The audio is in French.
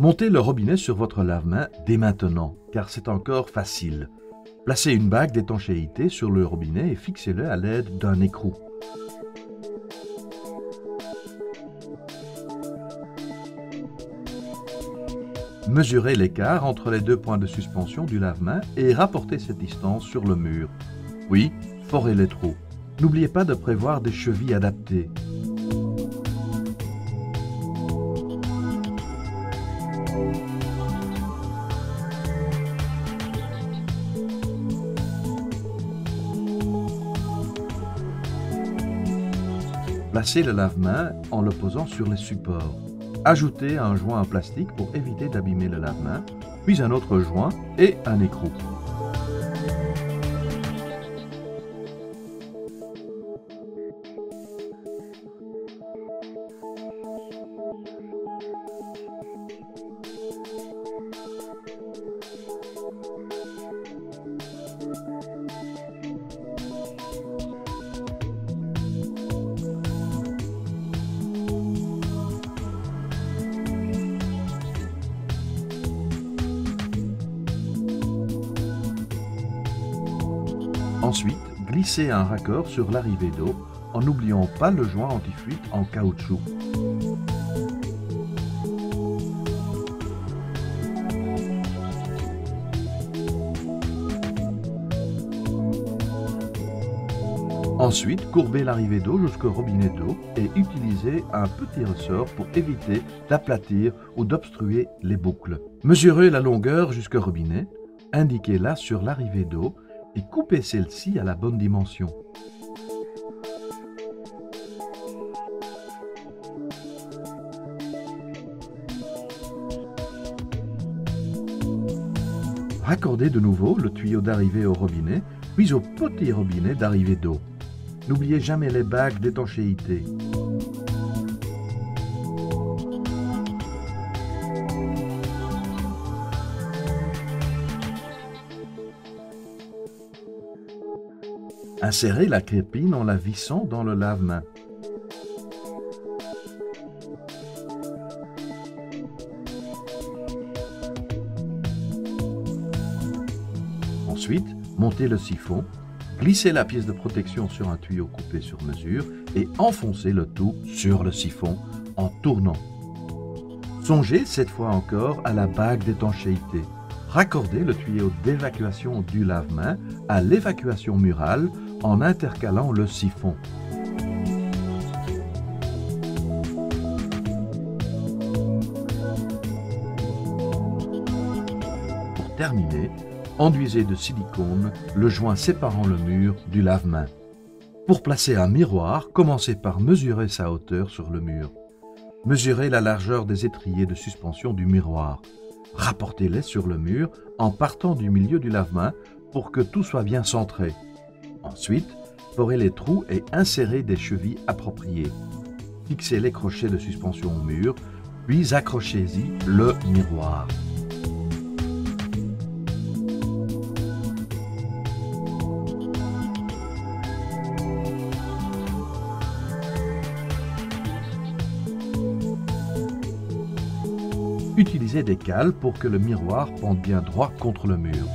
Montez le robinet sur votre lave-main dès maintenant, car c'est encore facile. Placez une bague d'étanchéité sur le robinet et fixez-le à l'aide d'un écrou. Mesurez l'écart entre les deux points de suspension du lave-main et rapportez cette distance sur le mur. Oui, forez les trous. N'oubliez pas de prévoir des chevilles adaptées. Placez le lave-main en le posant sur les supports. Ajoutez un joint en plastique pour éviter d'abîmer le lave-main, puis un autre joint et un écrou. Ensuite, glissez un raccord sur l'arrivée d'eau en n'oubliant pas le joint anti-fuite en caoutchouc. Ensuite, courbez l'arrivée d'eau jusqu'au robinet d'eau et utilisez un petit ressort pour éviter d'aplatir ou d'obstruer les boucles. Mesurez la longueur jusqu'au robinet, indiquez-la sur l'arrivée d'eau et coupez celle-ci à la bonne dimension. Raccordez de nouveau le tuyau d'arrivée au robinet, puis au petit robinet d'arrivée d'eau. N'oubliez jamais les bagues d'étanchéité. Insérez la crépine en la vissant dans le lave-main. Ensuite, montez le siphon, glissez la pièce de protection sur un tuyau coupé sur mesure et enfoncez le tout sur le siphon en tournant. Songez cette fois encore à la bague d'étanchéité. Raccordez le tuyau d'évacuation du lave-main à l'évacuation murale en intercalant le siphon. Pour terminer, enduisez de silicone le joint séparant le mur du lave-main. Pour placer un miroir, commencez par mesurer sa hauteur sur le mur. Mesurez la largeur des étriers de suspension du miroir. Rapportez-les sur le mur en partant du milieu du lave-main pour que tout soit bien centré. Ensuite, forez les trous et insérez des chevilles appropriées. Fixez les crochets de suspension au mur, puis accrochez-y le miroir. Utilisez des cales pour que le miroir pende bien droit contre le mur.